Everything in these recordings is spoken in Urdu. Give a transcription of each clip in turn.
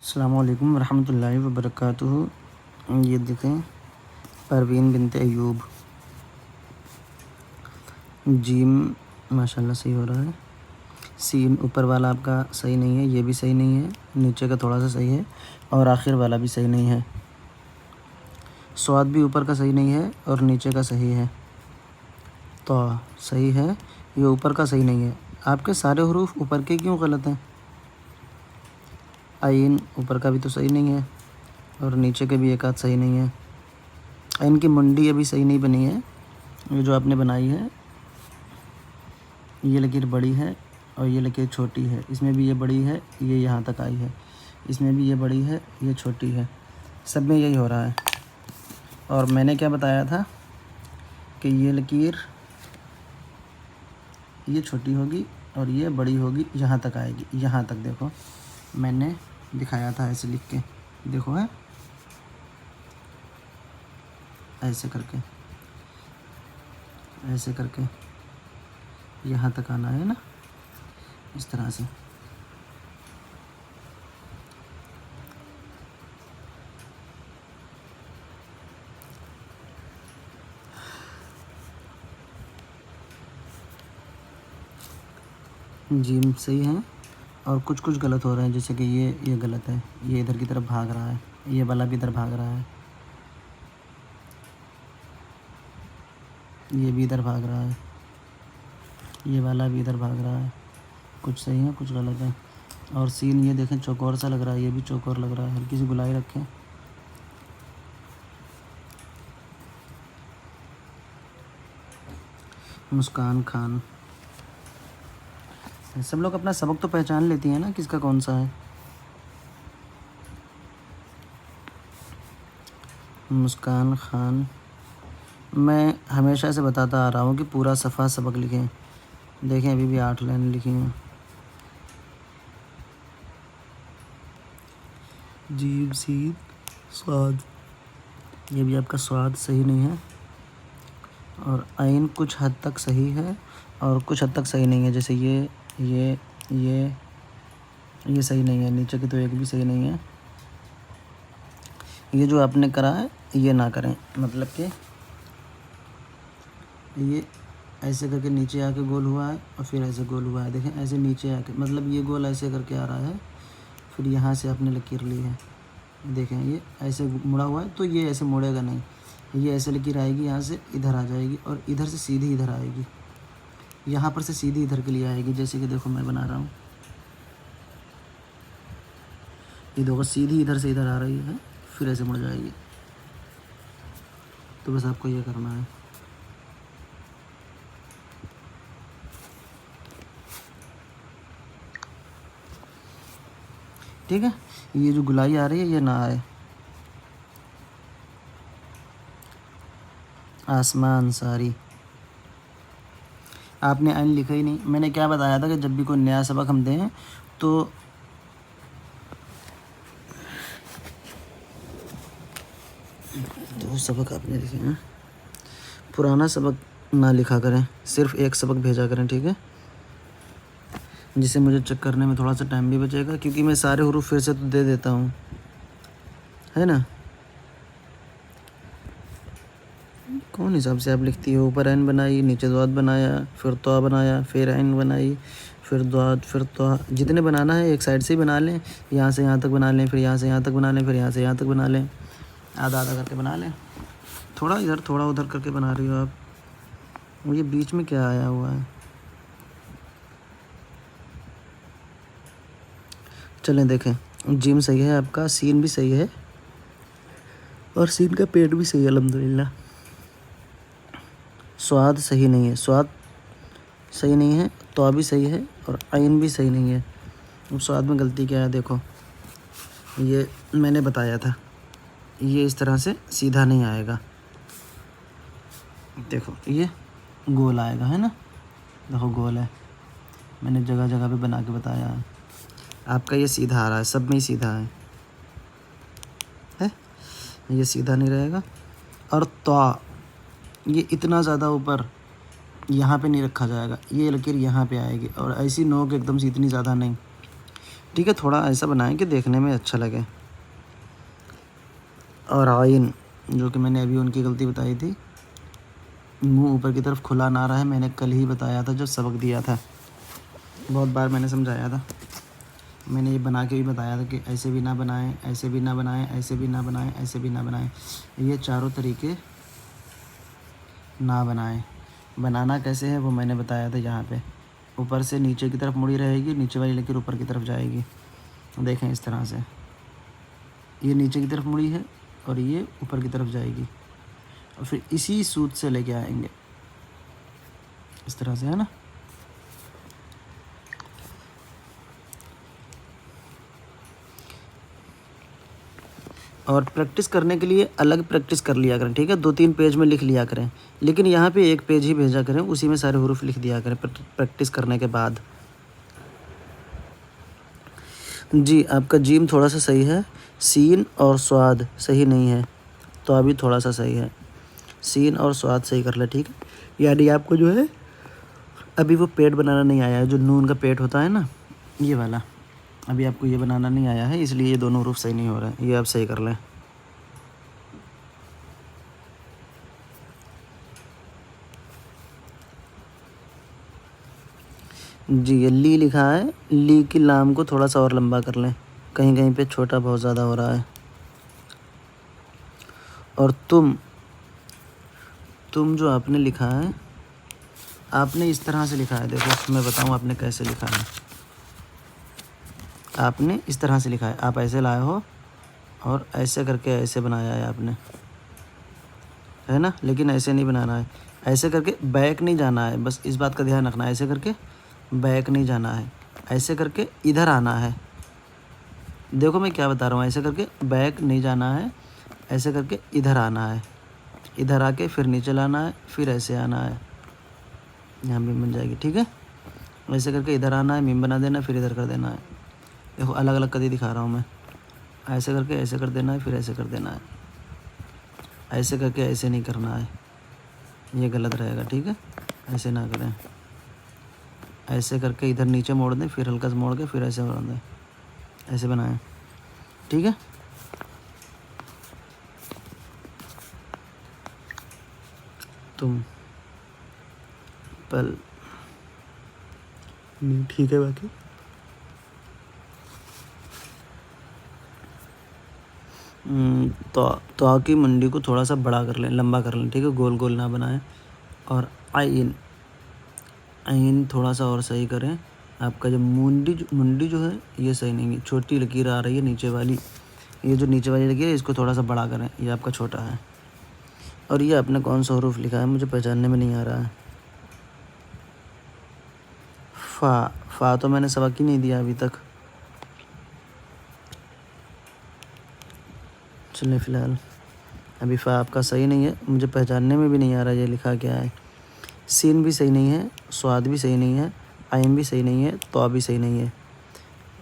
السلام علیکم ورحمۃ اللہ وبرکاتہ۔ یہ دیکھیں پروین بنت ایوب، جیم ماشاءاللہ صحیح ہو رہا ہے، سین اوپر والا آپ کا صحیح نہیں ہے، یہ بھی صحیح نہیں ہے، نیچے کا تھوڑا سا صحیح ہے اور آخر والا بھی صحیح نہیں ہے، صاد بھی اوپر کا صحیح نہیں ہے اور نیچے کا صحیح ہے، تو صحیح ہے، یہ اوپر کا صحیح نہیں ہے۔ آپ کے سارے حروف اوپر کے کیوں غلط ہیں؟ عین اوپر کا بھی تو صحیح نہیں ہے اور نیچے کے بھی ایک آدھ صحیح نہیں ہے۔ عین کی منڈی ابھی صحیح نہیں بنی ہے، یہ جو آپ نے بنائی ہے یہ لکیر بڑی ہے اور یہ لکیر چھوٹی ہے، اس میں بھی یہ بڑی ہے، یہ یہاں تک آئی ہے، اس میں بھی یہ بڑی ہے، یہ چھوٹی ہے، سب میں یہی ہو رہا ہے۔ اور میں نے کیا بتایا تھا کہ یہ لکیر یہ چھوٹی ہوگی اور یہ بڑی ہوگی، یہاں تک آئے گی، یہاں تک دیکھو میں نے دکھایا تھا ایسے لکھ کے، دیکھو ہے ایسے کر کے یہاں تک آنا ہے نا، اس طرح سے۔ جیم صحیح ہے اور کچھ غلط ہو رہا ہے، جیسے کہ یہ غلط ہے، یہ ادھر کی طرف بھاگ رہا ہے، یہ والا بھی ادھر بھاگ رہا ہے، یہ بھی ادھر بھاگ رہا ہے، یہ والا بھی ادھر بھاگ رہا ہے، کچھ صحیح ہے کچھ غلط ہے۔ اور سین یہ دیکھیں چوکور سا لگ رہا ہے، یہ بھی چوکور لگ رہا ہے، ہلکی سی گلائی رکھیں۔ مسکان خان، سب لوگ اپنا سبق تو پہچان لیتی ہیں نا کس کا کون سا ہے۔ مسکان خان، میں ہمیشہ سے بتاتا آ رہا ہوں کہ پورا صفحہ سبق لکھیں، دیکھیں ابھی بھی 8 لائن لکھی ہیں۔ جیم سین صاد، یہ بھی آپ کا صاد صحیح نہیں ہے، اور عین کچھ حد تک صحیح ہے اور کچھ حد تک صحیح نہیں ہے، جیسے یہ صحیح نہیں ہے، نیچے کی تو ایک بھی صحیح نہیں ہے۔ یہ جو آپ نے کرا ہے یہ نہ کریں، مطلب کہ یہ ایسے کر کے نیچے آ کے گول ہوا ہے اور پھر ایسے گول ہوا ہے، دیکھیں ایسے نیچے آ کے، مطلب یہ گول ایسے کر کے آ رہا ہے، پھر یہاں سے آپ نے لکیر لی ہے، دیکھیں یہ ایسے مڑا ہوا ہے تو یہ ایسے مڑے گا نہیں، یہ ایسے لکیر آئے گی، یہاں سے ادھر آ جائے گی اور ادھر سے سیدھی ادھر آئے گی، یہاں پر سے سیدھی ادھر کے لیے آئے گی، جیسے کہ دیکھو میں بنا رہا ہوں، یہ دیکھو سیدھی ادھر سے ادھر آ رہی ہے، پھر ایسے مڑ جائے گی، تو بس آپ کو یہ کرنا ہے۔ ٹھیک ہے، یہ جو گلائی آ رہی ہے یہ نہ آئے۔ آسمان ساری، آپ نے عین لکھا ہی نہیں، میں نے کیا بتایا تھا کہ جب بھی کوئی نیا سبق ہم دیں تو سبق آپ نے لکھے ہیں، پرانا سبق نہ لکھا کریں، صرف ایک سبق بھیجا کریں، ٹھیک ہے، جسے مجھے چیک کرنے میں تھوڑا سا ٹائم بھی بچے گا، کیونکہ میں سارے حروف پھر سے تو دے دیتا ہوں، ہے نا۔ کون حساب سے آپ لکھتی ہو؟ اوپر عین بنائی، نیچے ضاد بنایا، پھر طا بنایا، پھر عین بنائی، پھر ضاد، پھر طا، جتنے بنانا ہے ایک سائڈ سے ہی بنا لیں، یہاں سے یہاں تک بنا لیں، پھر یہاں سے یہاں تک بنا لیں، پھر یہاں سے یہاں تک بنا لیں، آدھا آدھا کر کے بنا لیں، تھوڑا ادھر تھوڑا ادھر کر کے بنا رہی ہو آپ، یہ بیچ میں کیا آیا ہوا ہے؟ چلیں دیکھیں، جیم صحیح ہے آپ کا، سین بھی صحیح ہے اور سین کا پیٹ بھی صحیح ہے الحمدللہ۔ صاد صحیح نہیں ہے، صاد صحیح نہیں ہے، طا بھی صحیح ہے اور عین بھی صحیح نہیں ہے۔ اب صاد میں غلطی کیا ہے دیکھو، یہ میں نے بتایا تھا، یہ اس طرح سے سیدھا نہیں آئے گا، دیکھو یہ گول آئے گا، ہے نا، دیکھو گول ہے، میں نے جگہ جگہ پہ بنا کے بتایا ہے، آپ کا یہ سیدھا آ رہا ہے، سب میں ہی سیدھا ہے، یہ سیدھا نہیں رہے گا۔ اور طا یہ اتنا زیادہ اوپر یہاں پہ نہیں رکھا جائے گا، یہ لکیر یہاں پہ آئے گی، اور ایسی نوک ایک دم سے اتنی زیادہ نہیں، ٹھیک ہے، تھوڑا ایسا بنائیں کہ دیکھنے میں اچھا لگے. اور عین، جو کہ میں نے ابھی ان کی غلطی بتائی تھی، منہ اوپر کی طرف کھلا نہ رہا ہے. میں نے کل ہی بتایا تھا جب سبق دیا تھا، بہت بار میں نے سمجھایا تھا. میں نے یہ بنا کے بھی بتایا تھا کہ ایسے بھی نہ بنائیں، ایسے بھی نہ بنائیں، ایسے بھی نہ بنائیں، ایسے بھی نہ بنائیں. یہ چاروں طریقے نہ بنائیں. بنانا کیسے ہے وہ میں نے بتایا تھا. یہاں پہ اوپر سے نیچے کی طرف مڑی رہے گی، نیچے والی لکیر اوپر کی طرف جائے گی. دیکھیں اس طرح سے، یہ نیچے کی طرف مڑی ہے اور یہ اوپر کی طرف جائے گی. اور پھر اسی سوت سے لے کے آئیں گے اس طرح سے، ہے نا. اور پریکٹس کرنے کے لیے الگ پریکٹس کر لیا کریں، ٹھیک ہے. 2-3 پیج میں لکھ لیا کریں، لیکن یہاں پہ 1 پیج ہی بھیجا کریں، اسی میں سارے حروف لکھ دیا کریں پریکٹس کرنے کے بعد. جی آپ کا جیم تھوڑا سا صحیح ہے، سین اور صاد صحیح نہیں ہے. تو ابھی تھوڑا سا صحیح ہے، سین اور صاد صحیح کر لیں، ٹھیک ہے. یعنی آپ کو جو ہے ابھی وہ پیٹ بنانا نہیں آیا ہے، جو نون کا پیٹ ہوتا ہے نا، یہ والا ابھی آپ کو یہ بنانا نہیں آیا ہے، اس لیے یہ دونوں حروف صحیح نہیں ہو رہے ہیں. یہ آپ صحیح کر لیں. جی یہ لی لکھا ہے، لی کی لام کو تھوڑا سا اور لمبا کر لیں، کہیں کہیں پہ چھوٹا بہت زیادہ ہو رہا ہے. اور تم جو آپ نے لکھا ہے، آپ نے اس طرح سے لکھا ہے. دیکھو میں بتاؤں آپ نے کیسے لکھا ہے. آپ نے اس طرح سے لکھا ہے، آپ ایسے لائے ہو اور ایسے کر کے ایسے بنایا ہے آپ نے، ہے نا. لیکن ایسے نہیں بنانا ہے، ایسے کر کے بیک نہیں جانا ہے. بس اس بات کا دھیان رکھنا ہے، ایسے کر کے بیک نہیں جانا ہے، ایسے کر کے ادھر آنا ہے. دیکھو میں کیا بتا رہا ہوں، ایسے کر کے بیک نہیں جانا ہے، ایسے کر کے ادھر آنا ہے، ادھر آ کے پھر نیچے لانا ہے، پھر ایسے آنا ہے. یہاں میم بن جائے گی، ٹھیک ہے. ایسے کر کے ادھر آنا ہے، میم بنا دینا ہے، پھر ادھر کر دینا ہے. دیکھو الگ الگ کر دکھا رہا ہوں میں. ایسے کر کے ایسے کر دینا ہے، پھر ایسے کر دینا ہے. ایسے کر کے ایسے نہیں کرنا ہے، یہ غلط رہے گا، ٹھیک ہے. ایسے نہ کریں، ایسے کر کے ادھر نیچے موڑ دیں، پھر ہلکا سے موڑ کے پھر ایسے موڑ دیں، ایسے بنائیں، ٹھیک ہے. تم پل نہیں، ٹھیک ہے. باقی تو کی منڈی کو تھوڑا سا بڑا کر لیں، لمبا کر لیں، ٹھیک ہے. گول گول نہ بنائیں. اور عین تھوڑا سا اور صحیح کریں. آپ کا جو منڈی جو ہے یہ صحیح نہیں ہے، چھوٹی لکیر آ رہی ہے نیچے والی. یہ جو نیچے والی لکیر ہے اس کو تھوڑا سا بڑا کریں، یہ آپ کا چھوٹا ہے. اور یہ آپ نے کون سا حروف لکھا ہے مجھے پہچاننے میں نہیں آ رہا ہے. فا تو میں نے سبق ہی نہیں دیا ابھی تک. چلیں فی الحال ابھی فا آپ کا صحیح نہیں ہے، مجھے پہچاننے میں بھی نہیں آ رہا یہ لکھا کیا ہے. سین بھی صحیح نہیں ہے، صاد بھی صحیح نہیں ہے، عین بھی صحیح نہیں ہے، تو بھی صحیح نہیں ہے.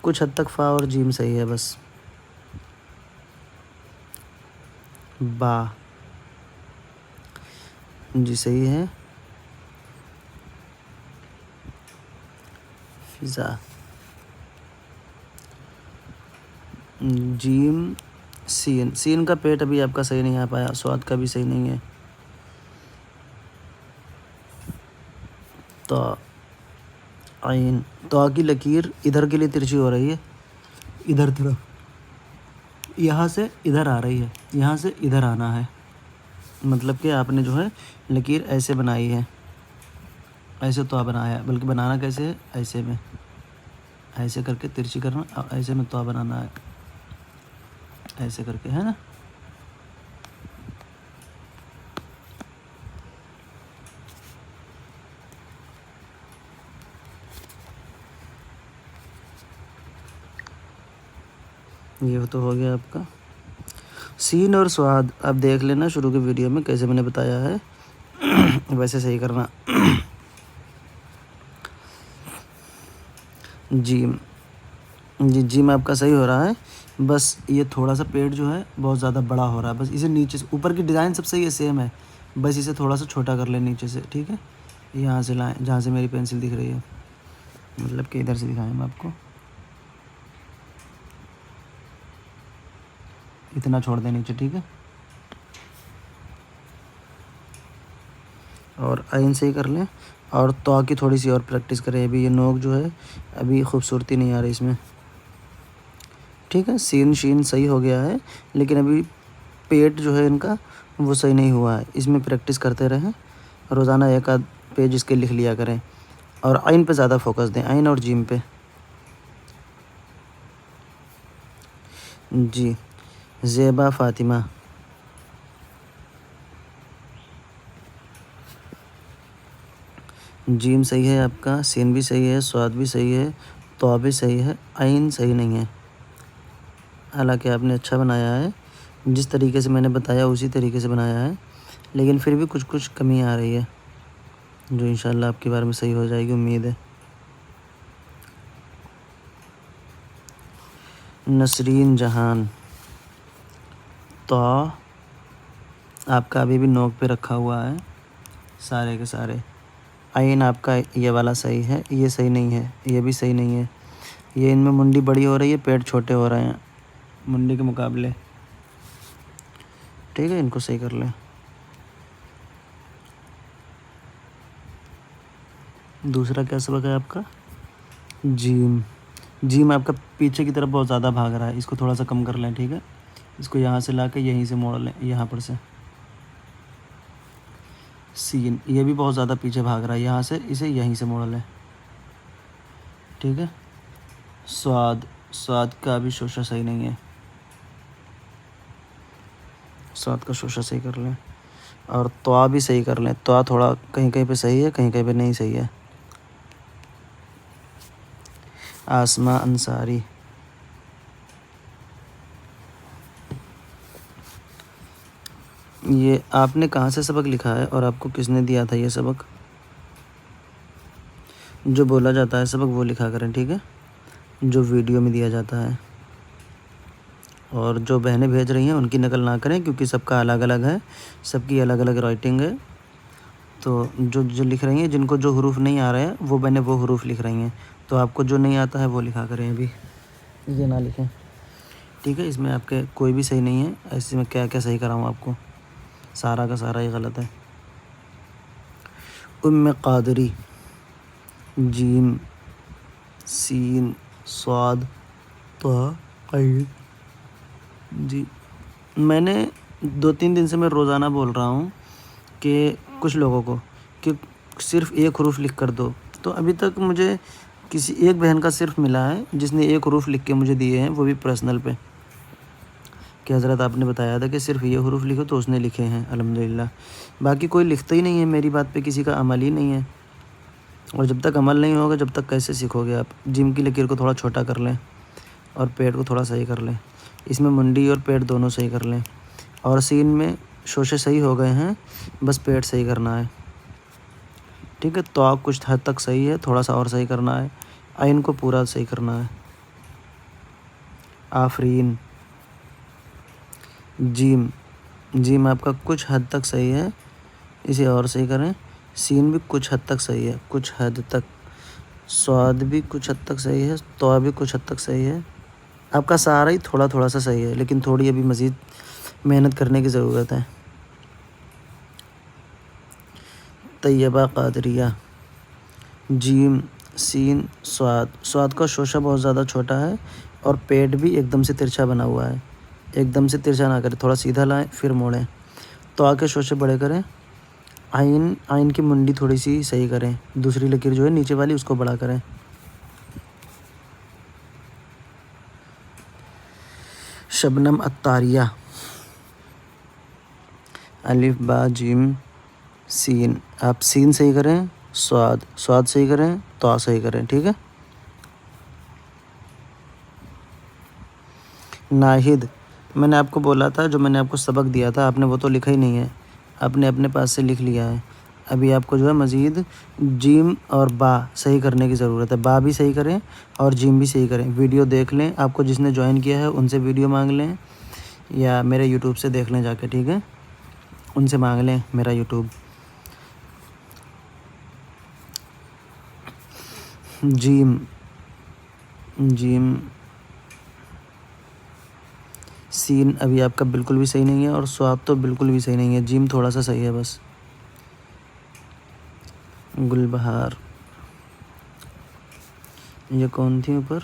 کچھ حد تک فا اور جیم صحیح ہے بس. با جی صحیح ہے. فضا، جیم سین کا پیٹ ابھی آپ کا صحیح نہیں آ پایا، صاد کا بھی صحیح نہیں ہے. تو عین، تو کی لکیر ادھر کے لیے ترچھی ہو رہی ہے، ادھر طرف، یہاں سے ادھر آ رہی ہے، یہاں سے ادھر آنا ہے. مطلب کہ آپ نے جو ہے لکیر ایسے بنائی ہے، ایسے تو بنایا ہے، بلکہ بنانا کیسے ہے، ایسے میں ایسے کر کے ترچھی کرنا، ایسے میں تو بنانا ہے، ایسے کر کے، ہے نا. یہ تو ہو گیا آپ کا. سین اور صاد آپ دیکھ لینا شروع کے ویڈیو میں کیسے میں نے بتایا ہے، ویسے صحیح کرنا. جیم، جی جیم آپ کا صحیح ہو رہا ہے، بس یہ تھوڑا سا پیٹ جو ہے بہت زیادہ بڑا ہو رہا ہے. بس اسے نیچے سے، اوپر کی ڈیزائن سب صحیح ہے، سیم ہے، بس اسے تھوڑا سا چھوٹا کر لیں نیچے سے، ٹھیک ہے. یہاں سے لائیں جہاں سے میری پینسل دکھ رہی ہے، مطلب کہ ادھر سے دکھائیں میں آپ کو. اتنا چھوڑ دیں نیچے، ٹھیک ہے. اور عین صحیح کر لیں، اور تو کی تھوڑی سی اور پریکٹس کریں. ابھی یہ نوک جو ہے ابھی خوبصورتی نہیں آ رہی اس میں، ٹھیک ہے. سین شین صحیح ہو گیا ہے، لیکن ابھی پیٹ جو ہے ان کا وہ صحیح نہیں ہوا ہے. اس میں پریکٹس کرتے رہیں، روزانہ ایک آدھ پیج اس کے لکھ لیا کریں. اور عین پہ زیادہ فوکس دیں، عین اور جیم پہ. جی. زیبا فاطمہ. جیم صحیح ہے آپ کا، سین بھی صحیح ہے، سواد بھی صحیح ہے، تو بھی صحیح ہے، عین صحیح نہیں ہے. حالانکہ آپ نے اچھا بنایا ہے، جس طریقے سے میں نے بتایا اسی طریقے سے بنایا ہے، لیکن پھر بھی کچھ کمی آ رہی ہے، جو انشاءاللہ آپ کی بار میں صحیح ہو جائے گی، امید ہے. نسرین جہان. تو آپ کا ابھی بھی نوک پہ رکھا ہوا ہے سارے کے سارے. عین آپ کا یہ والا صحیح ہے، یہ صحیح نہیں ہے، یہ بھی صحیح نہیں ہے. یہ ان میں منڈی بڑی ہو رہی ہے، پیٹ چھوٹے ہو رہے ہیں منڈی کے مقابلے، ٹھیک ہے. ان کو صحیح کر لیں. دوسرا کیا سبق ہے آپ کا؟ جیم. جیم آپ کا پیچھے کی طرف بہت زیادہ بھاگ رہا ہے، اس کو تھوڑا سا کم کر لیں، ٹھیک ہے. اس کو یہاں سے لا کے یہیں سے موڑ لیں، یہاں پر سے. سین. یہ بھی بہت زیادہ پیچھے بھاگ رہا ہے، یہاں سے اسے یہیں سے موڑ لیں، ٹھیک ہے. سواد. سواد کا بھی شوشہ صحیح نہیں ہے، سواد کا شوشہ صحیح کر لیں. اور تو بھی صحیح کر لیں. تو تھوڑا کہیں کہیں پہ صحیح ہے، کہیں کہیں پہ نہیں صحیح ہے. آسماء انصاری. یہ آپ نے کہاں سے سبق لکھا ہے اور آپ کو کس نے دیا تھا یہ سبق؟ جو بولا جاتا ہے سبق وہ لکھا کریں، ٹھیک ہے، جو ویڈیو میں دیا جاتا ہے. اور جو بہنیں بھیج رہی ہیں ان کی نقل نہ کریں، کیونکہ سب کا الگ الگ ہے، سب کی الگ الگ رائٹنگ ہے. تو جو لکھ رہی ہیں، جن کو جو حروف نہیں آ رہے ہیں وہ بہنیں وہ حروف لکھ رہی ہیں. تو آپ کو جو نہیں آتا ہے وہ لکھا کریں، ابھی یہ نہ لکھیں، ٹھیک ہے. اس میں آپ کے کوئی بھی صحیح نہیں ہے، ایسے میں کیا کیا صحیح کراؤں آپ کو، سارا کا سارا ہی غلط ہے. ام قادری. جیم. سین. صاد. طا. عین. جی. میں نے 2-3 دن سے میں روزانہ بول رہا ہوں کہ کچھ لوگوں کو کہ صرف ایک حروف لکھ کر دو. تو ابھی تک مجھے کسی ایک بہن کا صرف ملا ہے جس نے ایک حروف لکھ کے مجھے دیے ہیں، وہ بھی پرسنل پہ، کہ حضرت آپ نے بتایا تھا کہ صرف یہ حروف لکھو، تو اس نے لکھے ہیں الحمدللہ. باقی کوئی لکھتا ہی نہیں ہے، میری بات پہ کسی کا عمل ہی نہیں ہے. اور جب تک عمل نہیں ہوگا جب تک کیسے سیکھو گے آپ؟ جیم کی لکیر کو تھوڑا چھوٹا کر لیں، اور پیٹ کو تھوڑا صحیح کر لیں. اس میں منڈی اور پیٹ دونوں صحیح کر لیں. اور سین میں شوشے صحیح ہو گئے ہیں، بس پیٹ صحیح کرنا ہے، ٹھیک ہے. تو کچھ حد تک صحیح ہے، تھوڑا سا اور صحیح کرنا ہے. عین کو پورا صحیح کرنا ہے. آفرین. جیم. جیم آپ کا کچھ حد تک صحیح ہے، اسے اور صحیح کریں. سین بھی کچھ حد تک صحیح ہے، کچھ حد تک. سواد بھی کچھ حد تک صحیح ہے، تو بھی کچھ حد تک صحیح ہے. آپ کا سارا ہی تھوڑا تھوڑا سا صحیح ہے، لیکن تھوڑی ابھی مزید محنت کرنے کی ضرورت ہے. طیبہ قادریہ. جیم. سین. سواد. سواد کا شوشہ بہت زیادہ چھوٹا ہے، اور پیٹ بھی ایک دم سے ترچھا بنا ہوا ہے. ایک دم سے ترچھا نہ کریں، تھوڑا سیدھا لائیں پھر موڑیں. تو کے شوشے بڑے کریں. عین کی منڈی تھوڑی سی صحیح کریں، دوسری لکیر جو ہے نیچے والی اس کو بڑا کریں. شبنم عطاریہ. الف با جیم سین. آپ سین صحیح کریں، سواد صحیح کریں، تو صحیح کریں، ٹھیک ہے. ناہید. میں نے آپ کو بولا تھا، جو میں نے آپ کو سبق دیا تھا آپ نے وہ تو لکھا ہی نہیں ہے، آپ نے اپنے پاس سے لکھ لیا ہے. ابھی آپ کو جو ہے مزید جیم اور با صحیح کرنے کی ضرورت ہے. با بھی صحیح کریں اور جیم بھی صحیح کریں. ویڈیو دیکھ لیں، آپ کو جس نے جوائن کیا ہے ان سے ویڈیو مانگ لیں، یا میرے یوٹیوب سے دیکھ لیں جا کے، ٹھیک ہے، ان سے مانگ لیں میرا یوٹیوب. جیم. جیم. سین ابھی آپ کا بالکل بھی صحیح نہیں ہے، اور صاد تو بالکل بھی صحیح نہیں ہے، جیم تھوڑا سا صحیح ہے بس۔ گل بہار، یہ کون تھی اوپر؟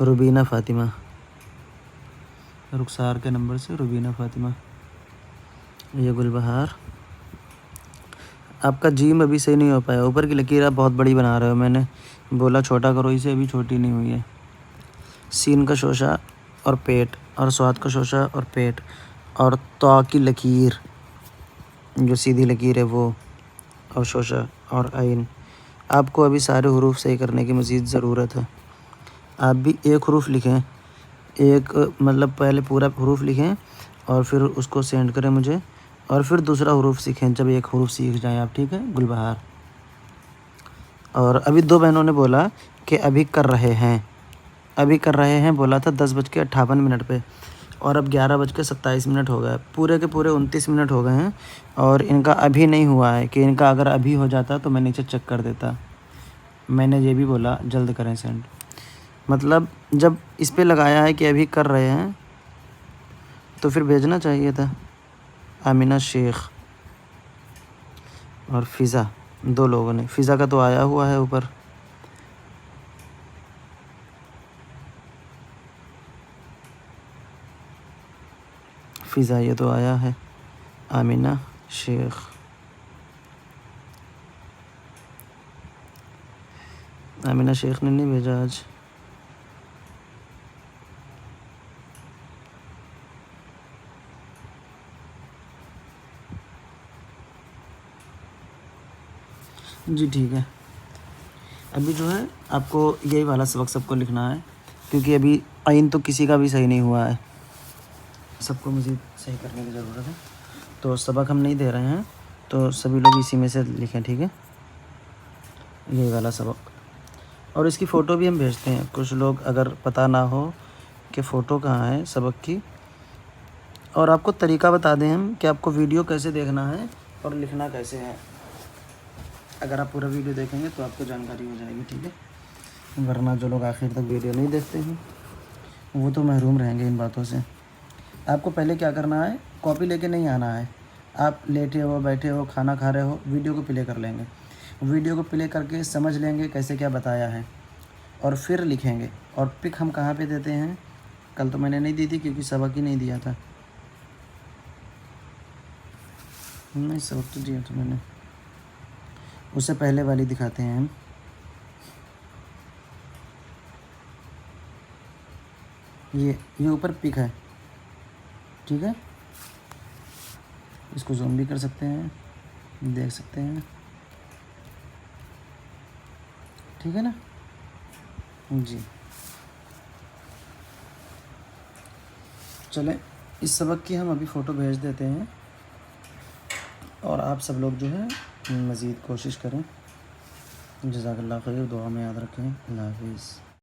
روبینہ فاطمہ، رخسار کے نمبر سے روبینہ فاطمہ۔ یہ گل بہار، آپ کا جیم ابھی صحیح نہیں ہو پایا، اوپر کی لکیر آپ بہت بڑی بنا رہے ہو، میں نے بولا چھوٹا کرو اسے، ابھی چھوٹی نہیں ہوئی ہے۔ سین کا شوشہ اور پیٹ، اور صاد کا شوشہ اور پیٹ، اور طا کی لکیر جو سیدھی لکیر ہے وہ، اور شوشہ اور عین۔ آپ کو ابھی سارے حروف صحیح کرنے کی مزید ضرورت ہے۔ آپ بھی ایک حروف لکھیں، ایک مطلب پہلے پورا حروف لکھیں اور پھر اس کو سینڈ کریں مجھے، اور پھر دوسرا حروف سیکھیں جب ایک حروف سیکھ جائیں آپ، ٹھیک ہے؟ گل بہار۔ اور ابھی 2 بہنوں نے بولا کہ ابھی کر رہے ہیں، ابھی کر رہے ہیں بولا تھا 10:58 پہ، اور اب 11:27 ہو گئے، پورے کے پورے 29 منٹ ہو گئے ہیں، اور ان کا ابھی نہیں ہوا ہے، کہ ان کا اگر ابھی ہو جاتا تو میں نیچے چیک کر دیتا۔ میں نے یہ بھی بولا جلد کریں سینڈ، مطلب جب اس پہ لگایا ہے کہ ابھی کر رہے ہیں تو پھر بھیجنا چاہیے تھا۔ آمینہ شیخ اور فضا، 2 لوگوں نے، فضا کا تو آیا ہوا ہے اوپر۔ فضا یہ تو آیا ہے، آمینہ شیخ، آمینہ شیخ نے نہیں بھیجا آج۔ جی ٹھیک ہے، ابھی جو ہے آپ کو یہی والا سبق سب کو لکھنا ہے، کیونکہ ابھی عین تو کسی کا بھی صحیح نہیں ہوا ہے، سب کو مزید صحیح کرنے کی ضرورت ہے۔ تو سبق ہم نہیں دے رہے ہیں، تو سبھی لوگ اسی میں سے لکھیں، ٹھیک ہے؟ یہی والا سبق، اور اس کی فوٹو بھی ہم بھیجتے ہیں، کچھ لوگ اگر پتہ نہ ہو کہ فوٹو کہاں ہے سبق کی، اور آپ کو طریقہ بتا دیں ہم کہ آپ کو ویڈیو کیسے دیکھنا ہے اور لکھنا کیسے ہے۔ اگر آپ پورا ویڈیو دیکھیں گے تو آپ کو جانکاری ہو جائے گی، ٹھیک ہے؟ ورنہ جو لوگ آخر تک ویڈیو نہیں دیکھتے ہیں وہ تو محروم رہیں گے ان باتوں سے۔ آپ کو پہلے کیا کرنا ہے، کاپی لے کے نہیں آنا ہے، آپ لیٹے ہو، بیٹھے ہو، کھانا کھا رہے ہو، ویڈیو کو پلے کر لیں گے، ویڈیو کو پلے کر کے سمجھ لیں گے کیسے کیا بتایا ہے، اور پھر لکھیں گے۔ اور پک ہم کہاں پہ دیتے ہیں؟ کل تو میں نے نہیں دی تھی کیونکہ سبق ہی نہیں دیا تھا، نہیں سبق تو دیا تھا میں نے، اس سے پہلے والی دکھاتے ہیں ہم۔ یہ اوپر پک ہے، ٹھیک ہے؟ اس کو زوم بھی کر سکتے ہیں، دیکھ سکتے ہیں، ٹھیک ہے نا؟ جی چلیں، اس سبق کی ہم ابھی فوٹو بھیج دیتے ہیں، اور آپ سب لوگ جو ہے مزید کوشش کریں۔ جزاک اللہ خیر، دعا میں یاد رکھیں، اللہ حافظ۔